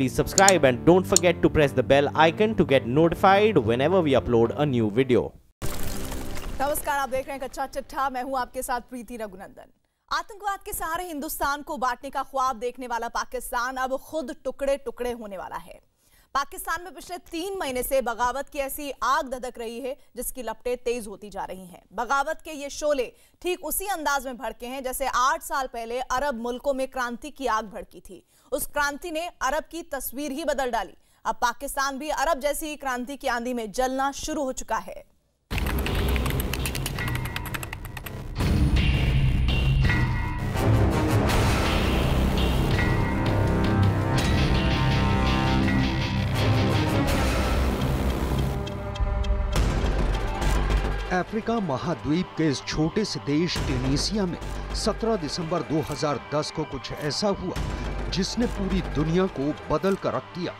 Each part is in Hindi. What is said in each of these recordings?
please subscribe and don't forget to press the bell icon to get notified whenever we upload a new video. नमस्कार, आप देख रहे हैं कच्चा चिट्ठा। मैं हूं आपके साथ प्रीति रघुनंदन। आतंकवाद के सहारे हिंदुस्तान को बांटने का ख्वाब देखने वाला पाकिस्तान अब खुद टुकड़े टुकड़े होने वाला है। पाकिस्तान में पिछले 3 महीने से बगावत की ऐसी आग धधक रही है जिसकी लपटें तेज होती जा रही हैं। बगावत के ये शोले ठीक उसी अंदाज में भड़के हैं जैसे 8 साल पहले अरब मुल्कों में क्रांति की आग भड़की थी। उस क्रांति ने अरब की तस्वीर ही बदल डाली। अब पाकिस्तान भी अरब जैसी क्रांति की आंधी में जलना शुरू हो चुका है। अफ्रीका महाद्वीप के इस छोटे से देश ट्यूनीसिया में 17 दिसंबर 2010 को कुछ ऐसा हुआ जिसने पूरी दुनिया को बदल कर रख दिया।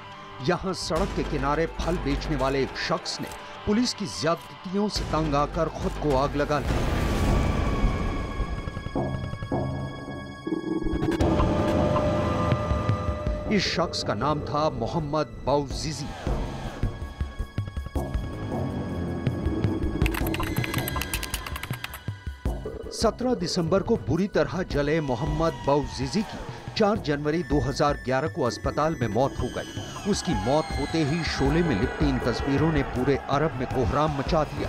यहाँ सड़क के किनारे फल बेचने वाले एक शख्स ने पुलिस की ज्यादतियों से तंग आकर खुद को आग लगा ली। इस शख्स का नाम था मोहम्मद बाउजीजी। 17 दिसंबर को बुरी तरह जले मोहम्मद बाउजीजी की 4 जनवरी 2011 को अस्पताल में मौत हो गई। उसकी मौत होते ही शोले में लिपटी इन तस्वीरों ने पूरे अरब में कोहराम मचा दिया।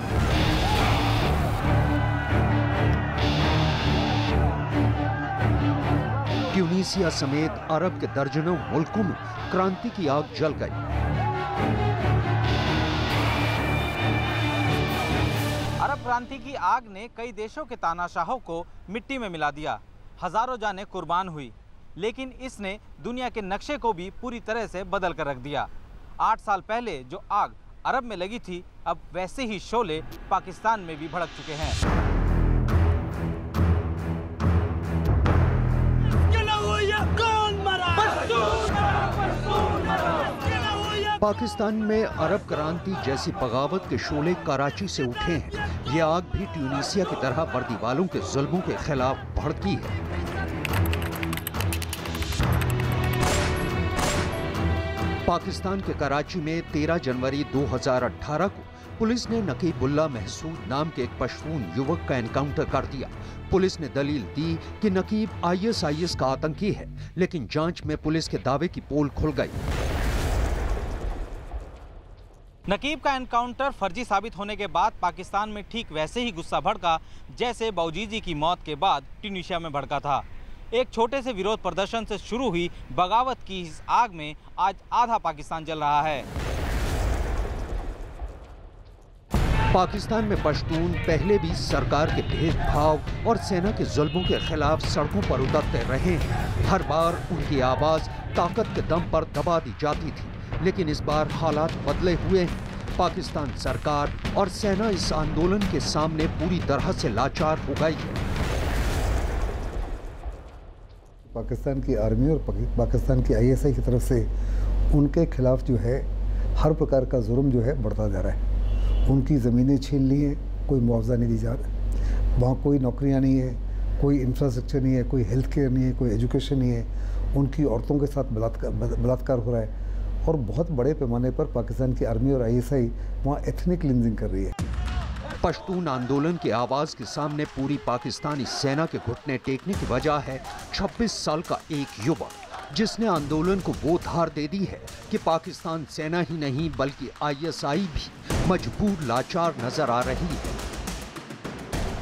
ट्यूनीसिया समेत अरब के दर्जनों मुल्कों में क्रांति की आग जल गई। अरब क्रांति की आग ने कई देशों के तानाशाहों को मिट्टी में मिला दिया। हजारों जानें कुर्बान हुई, लेकिन इसने दुनिया के नक्शे को भी पूरी तरह से बदल कर रख दिया। 8 साल पहले जो आग अरब में लगी थी, अब वैसे ही शोले पाकिस्तान में भी भड़क चुके हैं। पाकिस्तान में अरब क्रांति जैसी बगावत के शोले कराची से उठे हैं। ये आग भी ट्यूनीसिया की तरह वर्दी वालों के जुल्मों के खिलाफ भड़की है। पाकिस्तान के कराची में 13 जनवरी 2018 को पुलिस ने नकीबुल्लाह महसूद नाम के एक पश्तून युवक का एनकाउंटर कर दिया। पुलिस ने दलील दी कि नकीब ISIS का आतंकी है, लेकिन जांच में पुलिस के दावे की पोल खुल गई। नकीब का एनकाउंटर फर्जी साबित होने के बाद पाकिस्तान में ठीक वैसे ही गुस्सा भड़का जैसे बाउजीजी की मौत के बाद ट्यूनीसिया में भड़का था। एक छोटे से विरोध प्रदर्शन से शुरू हुई बगावत की इस आग में आज आधा पाकिस्तान जल रहा है। पाकिस्तान में पश्तून पहले भी सरकार के भेदभाव और सेना के जुल्मों के खिलाफ सड़कों पर उतरते रहे हैं। हर बार उनकी आवाज ताकत के दम पर दबा दी जाती थी, लेकिन इस बार हालात बदले हुए हैं। पाकिस्तान सरकार और सेना इस आंदोलन के सामने पूरी तरह से लाचार हो गई है। पाकिस्तान की आर्मी और पाकिस्तान की ISI की तरफ से उनके खिलाफ जो है हर प्रकार का जुर्म जो है बढ़ता जा रहा है। उनकी ज़मीनें छीन ली हैं, कोई मुआवजा नहीं दी जा रहा। वहाँ कोई नौकरियाँ नहीं है, कोई इंफ्रास्ट्रक्चर नहीं है, कोई हेल्थ केयर नहीं है, कोई एजुकेशन नहीं है। उनकी औरतों के साथ बलात्कार हो रहा है और बहुत बड़े पैमाने पर पाकिस्तान की आर्मी और ISI वहाँ एथनिक क्लींजिंग कर रही है। पश्तून आंदोलन की आवाज के सामने पूरी पाकिस्तानी सेना के घुटने टेकने की वजह है 26 साल का एक युवक, जिसने आंदोलन को वो धार दे दी है कि पाकिस्तान सेना ही नहीं बल्कि ISI भी मजबूर लाचार नजर आ रही है।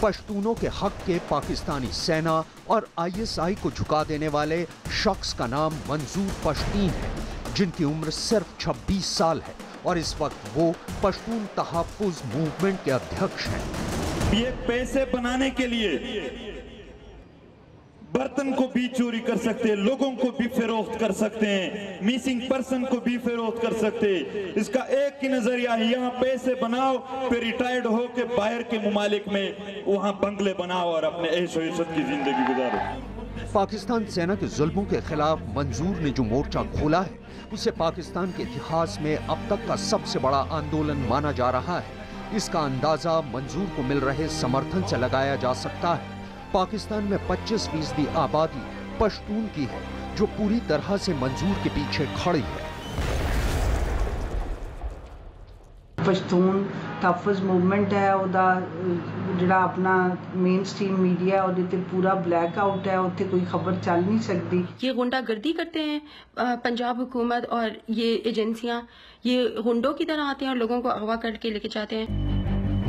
पश्तूनों के हक के पाकिस्तानी सेना और ISI को झुका देने वाले शख्स का नाम मंजूर पश्तीन है, जिनकी उम्र सिर्फ 26 साल है और इस वक्त वो पश्तून तहफ़्फ़ुज़ मूवमेंट के अध्यक्ष हैं। ये पैसे बनाने के लिए बर्तन को भी चोरी कर सकते हैं, लोगों को भी फरोख्त कर सकते हैं, मिसिंग पर्सन को भी फरोख्त कर सकते हैं। इसका एक ही नजरिया है, यहाँ पैसे बनाओ, फिर रिटायर्ड हो के बाहर के मुमालिक में वहाँ बंगले बनाओ और अपने ऐशो इज़्ज़त की जिंदगी गुजारो। पाकिस्तान सेना के जुल्मों के खिलाफ मंजूर ने जो मोर्चा खोला है, उसे पाकिस्तान के इतिहास में अब तक का सबसे बड़ा आंदोलन माना जा रहा है। इसका अंदाजा मंजूर को मिल रहे समर्थन से लगाया जा सकता है। पाकिस्तान में 25% आबादी पश्तून की है, जो पूरी तरह से मंजूर के पीछे खड़ी है। पश्तून तहफ़्फ़ुज़ मूवमेंट है, उदा जिहड़ा अपना मेन स्ट्रीम मीडिया उहदे ते पूरा ब्लैक आउट है, उत्थे कोई खबर चल नहीं सकती। ये गुंडागर्दी करते हैं पंजाब हुकूमत और ये एजेंसियां, ये हुंडों की तरह आते हैं और लोगों को अगवा करके लेके जाते हैं।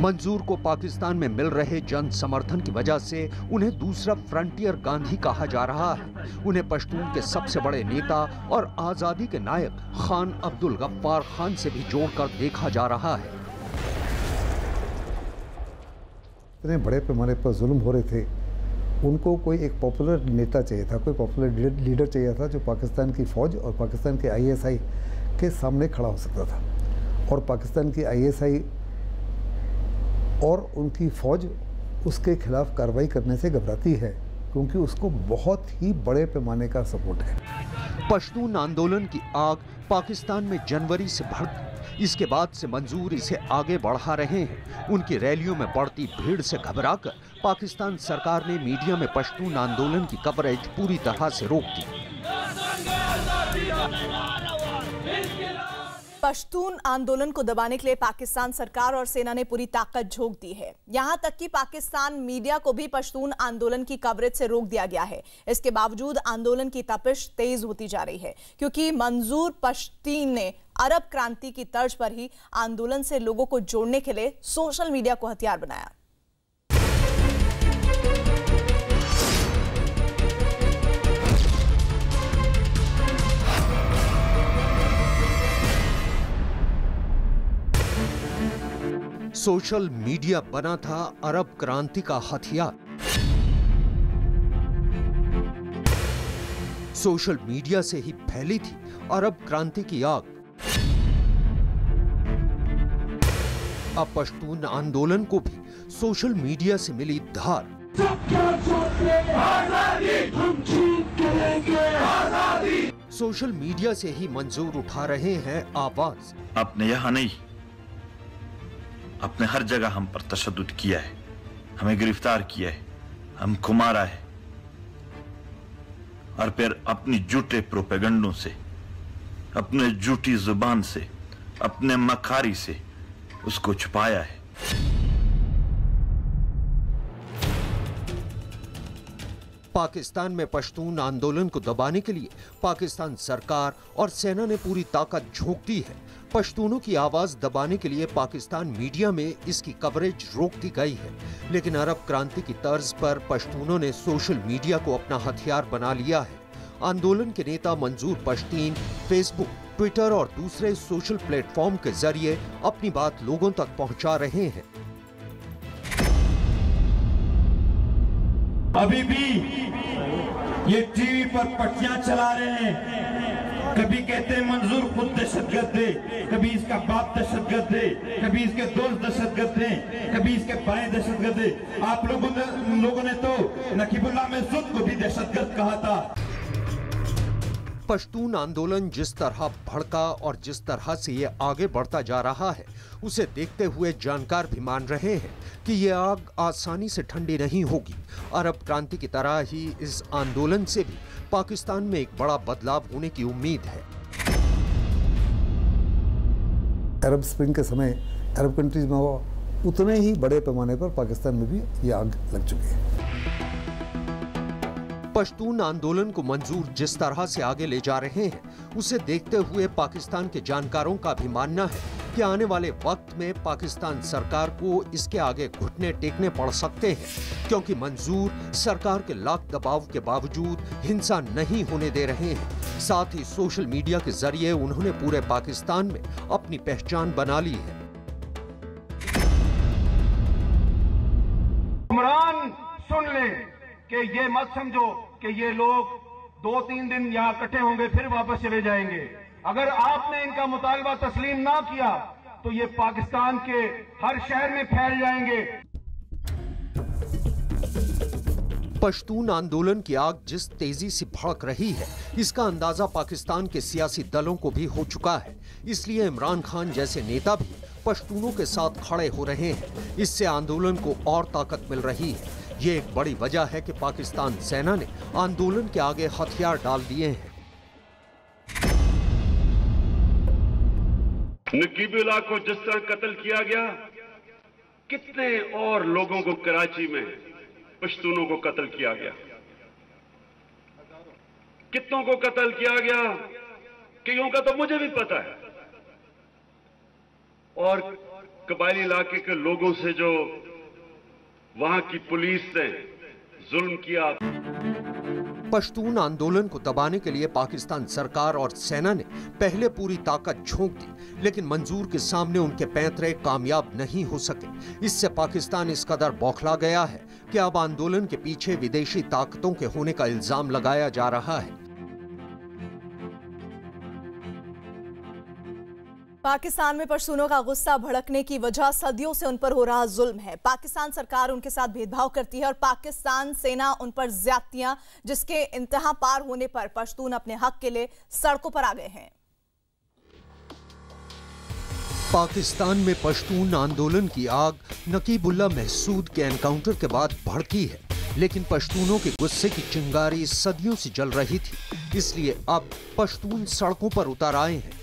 मंजूर को पाकिस्तान में मिल रहे जन समर्थन की वजह से उन्हें दूसरा फ्रंटियर गांधी कहा जा रहा है। उन्हें पश्तून के सबसे बड़े नेता और आजादी के नायक खान अब्दुल गफ्फार खान से भी जोड़कर देखा जा रहा है। इतने बड़े पैमाने पर जुल्म हो रहे थे, उनको कोई एक पॉपुलर नेता चाहिए था, कोई पॉपुलर लीडर चाहिए था जो पाकिस्तान की फ़ौज और पाकिस्तान के ISI के सामने खड़ा हो सकता था। और पाकिस्तान की ISI और उनकी फ़ौज उसके खिलाफ कार्रवाई करने से घबराती है, क्योंकि उसको बहुत ही बड़े पैमाने का सपोर्ट है। पश्तून आंदोलन की आग पाकिस्तान में जनवरी से भड़की, इसके बाद से मंजूर इसे आगे बढ़ा रहे हैं। उनकी रैलियों में बढ़ती भीड़ से घबराकर पाकिस्तान सरकार ने मीडिया में पश्तून आंदोलन की कवरेज पूरी तरह से रोक दी। पश्तून आंदोलन को दबाने के लिए पाकिस्तान सरकार और सेना ने पूरी ताकत झोंक दी है। यहां तक कि पाकिस्तान मीडिया को भी पश्तून आंदोलन की कवरेज से रोक दिया गया है। इसके बावजूद आंदोलन की तपिश तेज होती जा रही है, क्योंकि मंजूर पश्तीन ने अरब क्रांति की तर्ज पर ही आंदोलन से लोगों को जोड़ने के लिए सोशल मीडिया को हथियार बनाया। सोशल मीडिया बना था अरब क्रांति का हथियार। सोशल मीडिया से ही फैली थी अरब क्रांति की आग। अब पश्तून आंदोलन को भी सोशल मीडिया से मिली धार। सोशल मीडिया से ही मंजूर उठा रहे हैं आवाज। आपने यहाँ नहीं, अपने हर जगह हम पर तशद्दुद किया है, हमें गिरफ्तार किया है, हमको मारा है और फिर अपनी झूठे प्रोपेगंडों से, अपने झूठी जुबान से, अपने मखारी से उसको छुपाया है। पाकिस्तान में पश्तून आंदोलन को दबाने के लिए पाकिस्तान सरकार और सेना ने पूरी ताकत झोंक दी है। पश्तूनों की आवाज दबाने के लिए पाकिस्तान मीडिया में इसकी कवरेज रोक दी गई है, लेकिन अरब क्रांति की तर्ज पर पश्तूनों ने सोशल मीडिया को अपना हथियार बना लिया है। आंदोलन के नेता मंजूर पश्तीन फेसबुक, ट्विटर और दूसरे सोशल प्लेटफॉर्म के जरिए अपनी बात लोगों तक पहुंचा रहे हैं। अभी भी ये टीवी पर पट्टियां चला रहे हैं, कभी कहते हैं मंजूर खुद दहशतगर्द है, कभी इसका बाप दहशतगर्द है, कभी इसके दोस्त दहशतगर्द हैं, कभी इसके भाई दहशतगर्द है। आप लोगों ने तो नकीबुल्लाह महसूद को भी दहशतगर्द कहा था। पश्तून आंदोलन जिस तरह भड़का और जिस तरह से ये आगे बढ़ता जा रहा है, उसे देखते हुए जानकार भी मान रहे हैं कि ये आग आसानी से ठंडी नहीं होगी। अरब क्रांति की तरह ही इस आंदोलन से भी पाकिस्तान में एक बड़ा बदलाव होने की उम्मीद है। अरब स्प्रिंग के समय अरब कंट्रीज में उतने ही बड़े पैमाने पर पाकिस्तान में भी ये आग लग चुकी है। पश्तून आंदोलन को मंजूर जिस तरह से आगे ले जा रहे हैं, उसे देखते हुए पाकिस्तान के जानकारों का भी मानना है कि आने वाले वक्त में पाकिस्तान सरकार को इसके आगे घुटने टेकने पड़ सकते हैं, क्योंकि मंजूर सरकार के लाख दबाव के बावजूद हिंसा नहीं होने दे रहे हैं। साथ ही सोशल मीडिया के जरिए उन्होंने पूरे पाकिस्तान में अपनी पहचान बना ली है। हुक्मरान सुन ले कि ये मत समझो कि ये लोग 2-3 दिन यहाँ इकट्ठे होंगे फिर वापस चले जाएंगे। अगर आपने इनका मुतालबा तस्लीम ना किया तो ये पाकिस्तान के हर शहर में फैल जाएंगे। पश्तून आंदोलन की आग जिस तेजी से भड़क रही है, इसका अंदाजा पाकिस्तान के सियासी दलों को भी हो चुका है। इसलिए इमरान खान जैसे नेता भी पश्तूनों के साथ खड़े हो रहे हैं। इससे आंदोलन को और ताकत मिल रही है। ये एक बड़ी वजह है कि पाकिस्तान सेना ने आंदोलन के आगे हथियार डाल दिए हैं। नकीबुल्लाह को जिस तरह कत्ल किया गया, कितने और लोगों को कराची में पश्तूनों को कत्ल किया गया, कितनों को कत्ल किया गया, कईयों का तो मुझे भी पता है। और कबायली इलाके के लोगों से जो वहां की पुलिस ने जुल्म किया। पश्तून आंदोलन को दबाने के लिए पाकिस्तान सरकार और सेना ने पहले पूरी ताकत झोंक दी, लेकिन मंजूर के सामने उनके पैंतरे कामयाब नहीं हो सके। इससे पाकिस्तान इस कदर बौखला गया है कि अब आंदोलन के पीछे विदेशी ताकतों के होने का इल्जाम लगाया जा रहा है। पाकिस्तान में पश्तूनों का गुस्सा भड़कने की वजह सदियों से उन पर हो रहा जुल्म है। पाकिस्तान सरकार उनके साथ भेदभाव करती है और पाकिस्तान सेना उन पर ज्यादतियां, जिसके इंतहा पार होने पर पश्तून अपने हक के लिए सड़कों पर आ गए हैं। पाकिस्तान में पश्तून आंदोलन की आग नकीबुल्लाह महसूद के एनकाउंटर के बाद भड़की है, लेकिन पश्तूनों के गुस्से की चिंगारी सदियों से जल रही थी। इसलिए अब पश्तून सड़कों पर उतर आए हैं।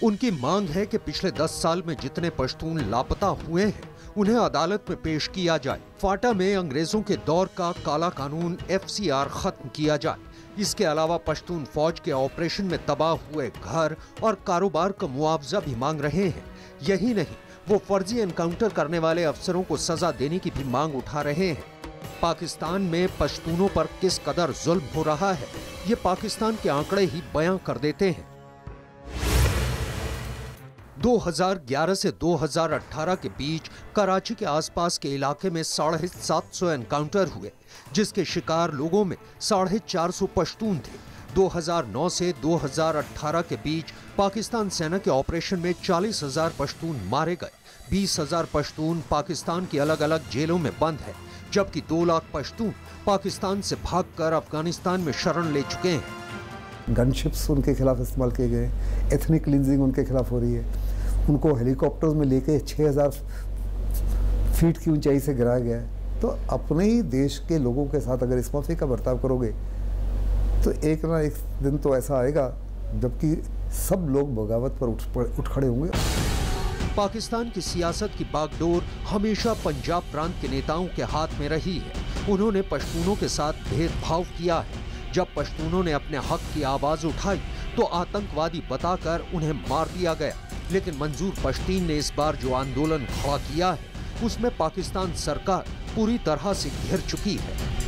उनकी मांग है कि पिछले 10 साल में जितने पश्तून लापता हुए हैं उन्हें अदालत में पेश किया जाए। फाटा में अंग्रेजों के दौर का काला कानून FCR खत्म किया जाए। इसके अलावा पश्तून फौज के ऑपरेशन में तबाह हुए घर और कारोबार का मुआवजा भी मांग रहे हैं। यही नहीं, वो फर्जी एनकाउंटर करने वाले अफसरों को सजा देने की भी मांग उठा रहे हैं। पाकिस्तान में पश्तूनों पर किस कदर जुल्म हो रहा है, ये पाकिस्तान के आंकड़े ही बयां कर देते हैं। 2011 से 2018 के बीच कराची के आसपास के इलाके में 750 एनकाउंटर हुए, जिसके शिकार लोगों में 450 पश्तून थे। 2009 से 2018 के बीच पाकिस्तान सेना के ऑपरेशन में 40,000 पश्तून मारे गए। 20,000 पश्तून पाकिस्तान की अलग अलग जेलों में बंद है, जबकि 2 लाख पश्तून पाकिस्तान से भागकर अफगानिस्तान में शरण ले चुके हैं। गनशिप्स उनके खिलाफ इस्तेमाल किए गए, एथनिक क्लिंजिंग उनके खिलाफ हो रही है। उनको हेलीकॉप्टर्स में लेके 6,000 फीट की ऊंचाई से गिराया गया है। तो अपने ही देश के लोगों के साथ अगर इस माफी का बर्ताव करोगे तो एक ना एक दिन तो ऐसा आएगा जबकि सब लोग बगावत पर उठ खड़े होंगे। पाकिस्तान की सियासत की बागडोर हमेशा पंजाब प्रांत के नेताओं के हाथ में रही है। उन्होंने पश्तूनों के साथ भेदभाव किया है। जब पश्तूनों ने अपने हक की आवाज उठाई तो आतंकवादी बताकर उन्हें मार दिया गया। लेकिन मंजूर पश्तीन ने इस बार जो आंदोलन खड़ा किया है उसमें पाकिस्तान सरकार पूरी तरह से घिर चुकी है।